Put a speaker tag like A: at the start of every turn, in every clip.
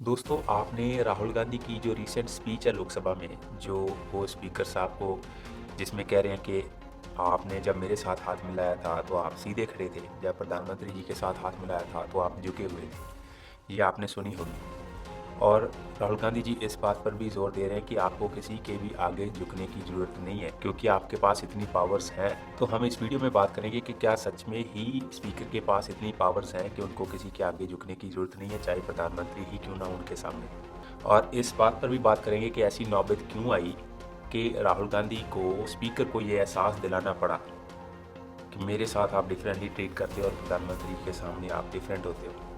A: दोस्तों, आपने राहुल गांधी की जो रीसेंट स्पीच है लोकसभा में, जो वो स्पीकर साहब को जिसमें कह रहे हैं कि आपने जब मेरे साथ हाथ मिलाया था तो आप सीधे खड़े थे, जब प्रधानमंत्री जी के साथ हाथ मिलाया था तो आप झुके हुए थे, ये आपने सुनी होगी। और राहुल गांधी जी इस बात पर भी जोर दे रहे हैं कि आपको किसी के भी आगे झुकने की ज़रूरत नहीं है, क्योंकि आपके पास इतनी पावर्स हैं। तो हम इस वीडियो में बात करेंगे कि क्या सच में ही स्पीकर के पास इतनी पावर्स हैं कि उनको किसी के आगे झुकने की ज़रूरत नहीं है, चाहे प्रधानमंत्री ही क्यों ना हो उनके सामने। और इस बात पर भी बात करेंगे कि ऐसी नौबत क्यों आई कि राहुल गांधी को स्पीकर को ये एहसास दिलाना पड़ा कि मेरे साथ आप डिफरेंटली ट्रीट करते हो और प्रधानमंत्री के सामने आप डिफरेंट होते हो।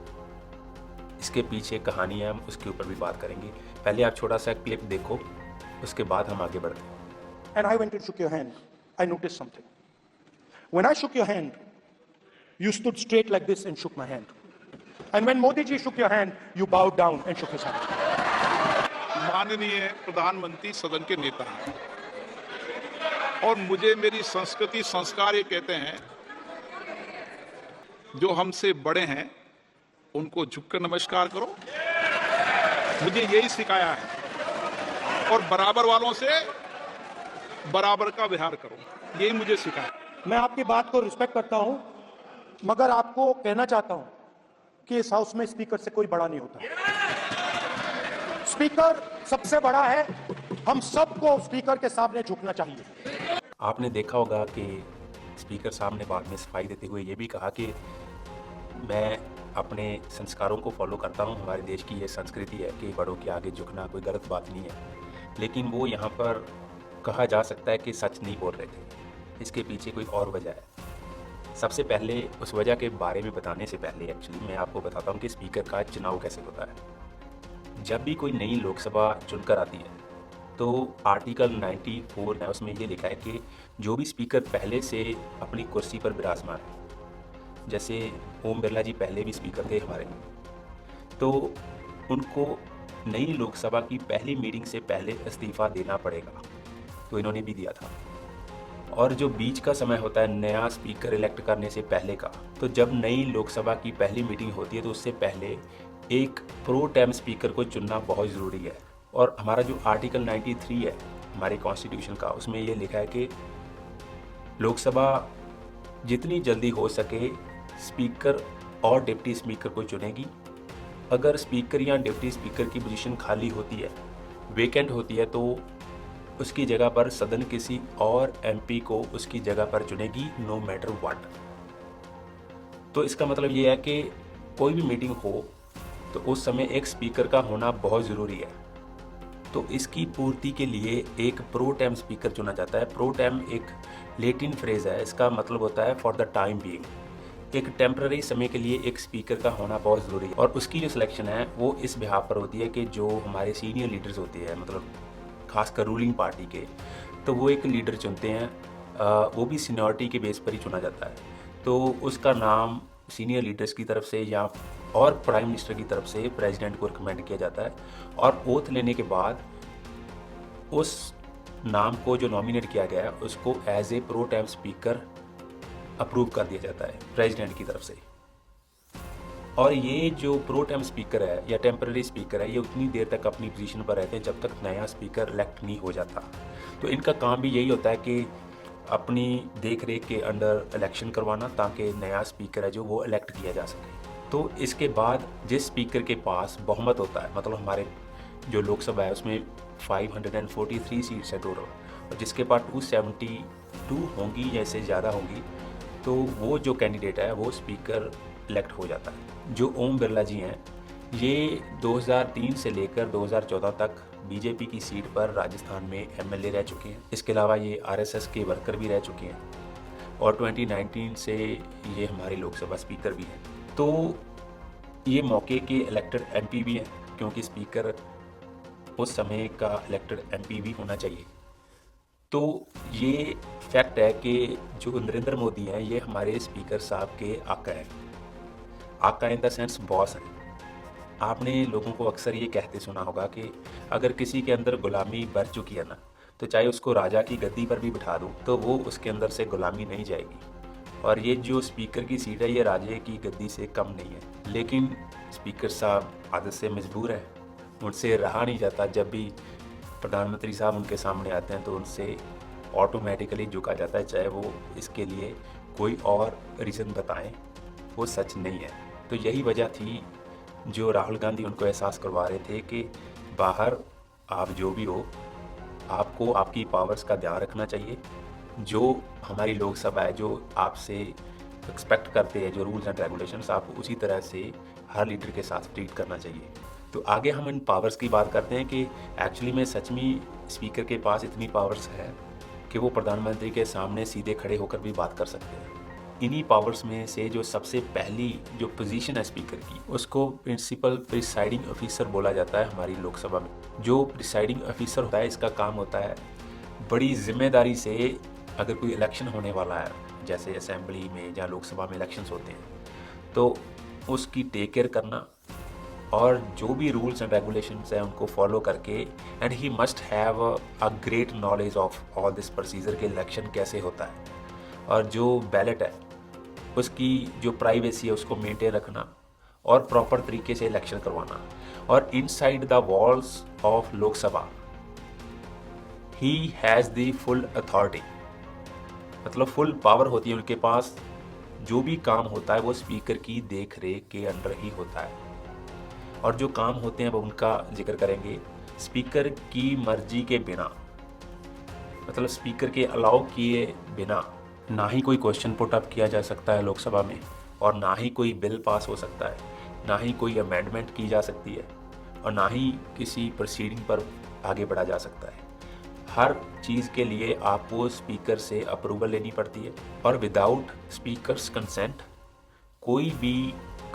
A: इसके पीछे कहानी है, हम उसके ऊपर भी बात करेंगे। पहले आप छोटा सा क्लिप देखो, उसके बाद हम आगे बढ़ते हैं।
B: And I went and shook your hand. I noticed something. When I shook your hand, you stood straight like this and shook my hand. And when Modi ji shook your hand, you bowed down and shook his hand.
C: माननीय प्रधानमंत्री सदन के नेता हैं और मुझे मेरी संस्कृति संस्कार ये कहते हैं, जो हमसे बड़े हैं उनको झुककर नमस्कार करो। मुझे यही सिखाया है और बराबर वालों से बराबर का व्यवहार करो, यही मुझे सिखाया।
B: मैं आपकी बात को रिस्पेक्ट करता हूं, मगर आपको कहना चाहता हूं कि इस हाउस में स्पीकर से कोई बड़ा नहीं होता। स्पीकर सबसे बड़ा है, हम सबको स्पीकर के सामने झुकना चाहिए।
A: आपने देखा होगा कि स्पीकर साहब ने बाद में सफाई देते हुए ये भी कहा कि मैं अपने संस्कारों को फॉलो करता हूँ, हमारे देश की ये संस्कृति है कि बड़ों के आगे झुकना कोई गलत बात नहीं है। लेकिन वो यहाँ पर कहा जा सकता है कि सच नहीं बोल रहे थे, इसके पीछे कोई और वजह है। सबसे पहले उस वजह के बारे में बताने से पहले एक्चुअली मैं आपको बताता हूँ कि स्पीकर का चुनाव कैसे होता है। जब भी कोई नई लोकसभा चुनकर आती है तो आर्टिकल 94 है, उसमें ये लिखा है कि जो भी स्पीकर पहले से अपनी कुर्सी पर विराजमान है, जैसे ओम बिरला जी पहले भी स्पीकर थे हमारे, तो उनको नई लोकसभा की पहली मीटिंग से पहले इस्तीफा देना पड़ेगा। तो इन्होंने भी दिया था। और जो बीच का समय होता है नया स्पीकर इलेक्ट करने से पहले का, तो जब नई लोकसभा की पहली मीटिंग होती है तो उससे पहले एक प्रो टेम स्पीकर को चुनना बहुत ज़रूरी है। और हमारा जो आर्टिकल 93 है हमारे कॉन्स्टिट्यूशन का, उसमें ये लिखा है कि लोकसभा जितनी जल्दी हो सके स्पीकर और डिप्टी स्पीकर को चुनेगी। अगर स्पीकर या डिप्टी स्पीकर की पोजीशन खाली होती है, वेकेंट होती है, तो उसकी जगह पर सदन किसी और एमपी को उसकी जगह पर चुनेगी, नो मैटर व्हाट। तो इसका मतलब ये है कि कोई भी मीटिंग हो तो उस समय एक स्पीकर का होना बहुत ज़रूरी है। तो इसकी पूर्ति के लिए एक प्रो टेम स्पीकर चुना जाता है। प्रो टेम एक लैटिन फ्रेज है, इसका मतलब होता है फॉर द टाइम बीइंग। एक टेम्पररी समय के लिए एक स्पीकर का होना बहुत ज़रूरी है। और उसकी जो सिलेक्शन है वो इस बिहाफ पर होती है कि जो हमारे सीनियर लीडर्स होते हैं, मतलब खासकर रूलिंग पार्टी के, तो वो एक लीडर चुनते हैं, वो भी सीनियरिटी के बेस पर ही चुना जाता है। तो उसका नाम सीनियर लीडर्स की तरफ से या और प्राइम मिनिस्टर की तरफ से प्रेसिडेंट को रिकमेंड किया जाता है, और ओथ लेने के बाद उस नाम को जो नॉमिनेट किया गया है उसको as a pro tem speaker approve कर दिया जाता है प्रेसिडेंट की तरफ से। और ये जो प्रो टेम स्पीकर है या टेम्पररी स्पीकर है, ये उतनी देर तक अपनी पोजीशन पर रहते हैं जब तक नया स्पीकर इलेक्ट नहीं हो जाता। तो इनका काम भी यही होता है कि अपनी देख रेख के अंडर इलेक्शन करवाना, ताकि नया स्पीकर है जो वो इलेक्ट किया जा सके। तो इसके बाद जिस स्पीकर के पास बहुमत होता है, मतलब हमारे जो लोकसभा है उसमें 543 सीट्स है टोटल, और जिसके पास 272 होंगी या इससे ज़्यादा होंगी, तो वो जो कैंडिडेट है वो स्पीकर इलेक्ट हो जाता है। जो ओम बिरला जी हैं, ये 2003 से लेकर 2014 तक बीजेपी की सीट पर राजस्थान में एमएलए रह चुके हैं। इसके अलावा ये आरएसएस के वर्कर भी रह चुके हैं, और 2019 से ये हमारे लोकसभा स्पीकर भी हैं। तो ये मौके के इलेक्टेड एमपी भी हैं, क्योंकि स्पीकर उस समय का इलेक्टेड एमपी भी होना चाहिए। तो ये फैक्ट है कि जो नरेंद्र मोदी हैं ये हमारे स्पीकर साहब के आका हैं। आका इन द सेंस बॉस हैं। आपने लोगों को अक्सर ये कहते सुना होगा कि अगर किसी के अंदर गुलामी बढ़ चुकी है ना, तो चाहे उसको राजा की गद्दी पर भी बिठा दूँ तो वो उसके अंदर से गुलामी नहीं जाएगी। और ये जो स्पीकर की सीट है ये राजे की गद्दी से कम नहीं है। लेकिन स्पीकर साहब आदत से मजबूर हैं, उनसे रहा नहीं जाता। जब भी प्रधानमंत्री साहब उनके सामने आते हैं तो उनसे ऑटोमेटिकली झुका जाता है, चाहे वो इसके लिए कोई और रीज़न बताएं, वो सच नहीं है। तो यही वजह थी जो राहुल गांधी उनको एहसास करवा रहे थे कि बाहर आप जो भी हो, आपको आपकी पावर्स का ध्यान रखना चाहिए। जो हमारी लोकसभा है, जो आपसे एक्सपेक्ट करते हैं, जो रूल्स एंड रेगुलेशंस, आपको उसी तरह से हर लीडर के साथ ट्रीट करना चाहिए। तो आगे हम इन पावर्स की बात करते हैं कि एक्चुअली में सच में स्पीकर के पास इतनी पावर्स है कि वो प्रधानमंत्री के सामने सीधे खड़े होकर भी बात कर सकते हैं। इन्हीं पावर्स में से जो सबसे पहली जो पोजीशन है स्पीकर की, उसको प्रिंसिपल प्रिसाइडिंग ऑफिसर बोला जाता है हमारी लोकसभा में। जो प्रिसाइडिंग ऑफिसर होता है, इसका काम होता है बड़ी जिम्मेदारी से, अगर कोई इलेक्शन होने वाला है, जैसे असेंबली में या लोकसभा में इलेक्शंस होते हैं, तो उसकी टेक केयर करना और जो भी रूल्स एंड रेगुलेशंस हैं उनको फॉलो करके, and he must have a great knowledge of all this procedure के इलेक्शन कैसे होता है, और जो बैलेट है उसकी जो प्राइवेसी है उसको मेंटेन रखना और प्रॉपर तरीके से इलेक्शन करवाना। और inside the walls of Lok Sabha he has the full authority, मतलब फुल पावर होती है उनके पास। जो भी काम होता है वो स्पीकर की देख रेख के अंडर ही होता है। और जो काम होते हैं वो उनका जिक्र करेंगे स्पीकर की मर्जी के बिना, मतलब स्पीकर के अलाउ किए बिना ना ही कोई क्वेश्चन पुट अप किया जा सकता है लोकसभा में, और ना ही कोई बिल पास हो सकता है, ना ही कोई अमेंडमेंट की जा सकती है, और ना ही किसी प्रोसीडिंग पर आगे बढ़ा जा सकता है। हर चीज़ के लिए आपको स्पीकर से अप्रूवल लेनी पड़ती है, और विदाउट स्पीकर्स कंसेंट कोई भी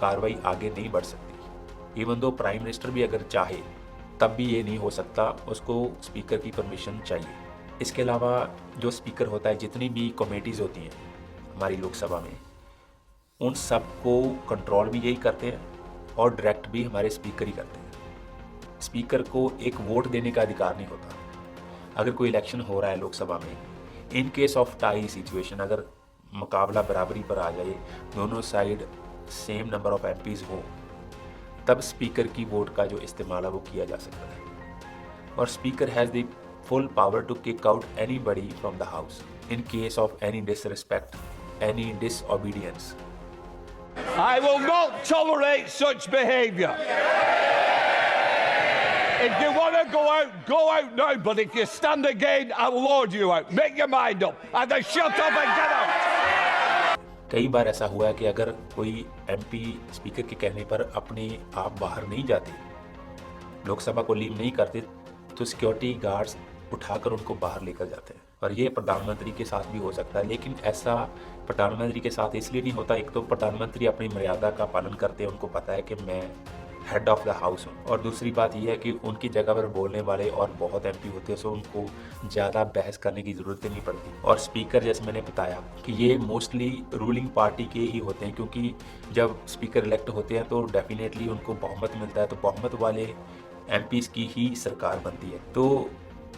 A: कार्रवाई आगे नहीं बढ़ सकती। इवन दो प्राइम मिनिस्टर भी अगर चाहे तब भी ये नहीं हो सकता, उसको स्पीकर की परमिशन चाहिए। इसके अलावा जो स्पीकर होता है, जितनी भी कमेटीज़ होती हैं हमारी लोकसभा में, उन सब को कंट्रोल भी यही करते हैं और डायरेक्ट भी हमारे स्पीकर ही करते हैं। स्पीकर को एक वोट देने का अधिकार नहीं होता। अगर कोई इलेक्शन हो रहा है लोकसभा में, इन केस ऑफ टाई सिचुएशन, अगर मुकाबला बराबरी पर आ जाए, दोनों side same number of MPs हो, तब स्पीकर की वोट का जो इस्तेमाल है वो किया जा सकता है। और speaker has the full power to kick out anybody from the house in case of any disrespect, any disobedience.
D: I will not tolerate such behaviour. If you want to go out now. But if you stand again, I will order you out. Make your mind up. Either shut up and get out.
A: कई बार ऐसा हुआ है कि अगर कोई MP speaker के कहने पर अपने आप बाहर नहीं जाते, लोकसभा को लीव नहीं करते, तो सिक्योरिटी गार्ड्स उठाकर उनको बाहर लेकर जाते हैं। और ये प्रधानमंत्री के साथ भी हो सकता है, लेकिन ऐसा प्रधानमंत्री के साथ इसलिए नहीं होता। एक तो प्रधानमंत्री अपनी मर्यादा का पालन करते हैं, उनको पता है कि मैं हेड ऑफ द हाउस हूँ, और दूसरी बात यह है कि उनकी जगह पर बोलने वाले और बहुत एमपी होते हैं, सो उनको ज़्यादा बहस करने की ज़रूरत नहीं पड़ती। और स्पीकर, जैसे मैंने बताया कि ये मोस्टली रूलिंग पार्टी के ही होते हैं, क्योंकि जब स्पीकर इलेक्ट होते हैं तो डेफिनेटली उनको बहुमत मिलता है, तो बहुमत वाले एमपीज़ की ही सरकार बनती है, तो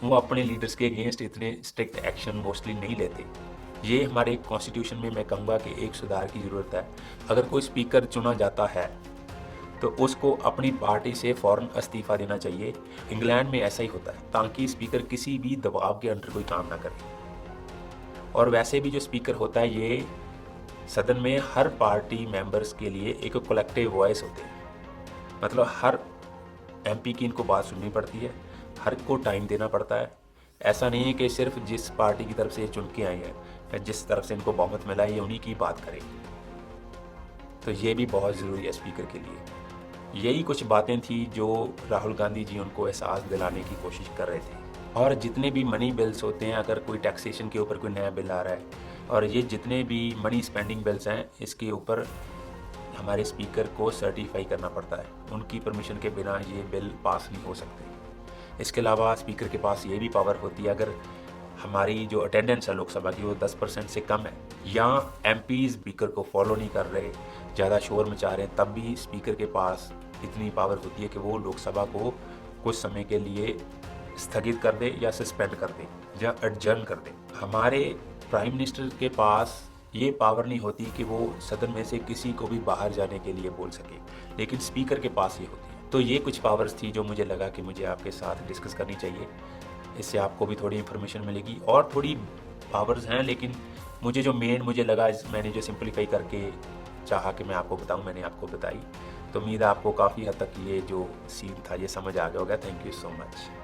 A: वो अपने लीडर्स के अगेंस्ट इतने स्ट्रिक्ट एक्शन मोस्टली नहीं लेते। ये हमारे कॉन्स्टिट्यूशन में मैं कहूँगा कि एक सुधार की ज़रूरत है। अगर कोई स्पीकर चुना जाता है तो उसको अपनी पार्टी से फ़ौरन इस्तीफ़ा देना चाहिए। इंग्लैंड में ऐसा ही होता है, ताकि स्पीकर किसी भी दबाव के अंडर कोई काम ना करे। और वैसे भी जो स्पीकर होता है, ये सदन में हर पार्टी मेंबर्स के लिए एक कलेक्टिव वॉइस होते हैं, मतलब हर एमपी की इनको बात सुननी पड़ती है, हर को टाइम देना पड़ता है। ऐसा नहीं है कि सिर्फ जिस पार्टी की तरफ से चुन के आए हैं या जिस तरफ से इनको बहुमत मिला है, ये उन्हीं की बात करें। तो ये भी बहुत ज़रूरी है स्पीकर के लिए। यही कुछ बातें थी जो राहुल गांधी जी उनको एहसास दिलाने की कोशिश कर रहे थे। और जितने भी मनी बिल्स होते हैं, अगर कोई टैक्सेशन के ऊपर कोई नया बिल आ रहा है, और ये जितने भी मनी स्पेंडिंग बिल्स हैं, इसके ऊपर हमारे स्पीकर को सर्टिफाई करना पड़ता है। उनकी परमिशन के बिना ये बिल पास नहीं हो सकते। इसके अलावा स्पीकर के पास ये भी पावर होती है, अगर हमारी जो अटेंडेंस है लोकसभा की वो 10% से कम है, या एमपीज़ स्पीकर को फॉलो नहीं कर रहे, ज़्यादा शोर मचा रहे हैं, तब भी स्पीकर के पास इतनी पावर होती है कि वो लोकसभा को कुछ समय के लिए स्थगित कर दे, या सस्पेंड कर दे, या एडजर्न कर दे। हमारे प्राइम मिनिस्टर के पास ये पावर नहीं होती कि वो सदन में से किसी को भी बाहर जाने के लिए बोल सके, लेकिन स्पीकर के पास ये होती है। तो ये कुछ पावर्स थी जो मुझे लगा कि मुझे आपके साथ डिस्कस करनी चाहिए। इससे आपको भी थोड़ी इन्फॉर्मेशन मिलेगी। और थोड़ी पावर्स हैं, लेकिन मुझे जो मेन मुझे लगा, मैंने जो सिंप्लीफाई करके चाहा कि मैं आपको बताऊं, मैंने आपको बताई। तो उम्मीद है आपको काफ़ी हद तक ये जो सीन था ये समझ आ गया होगा। Thank you so much.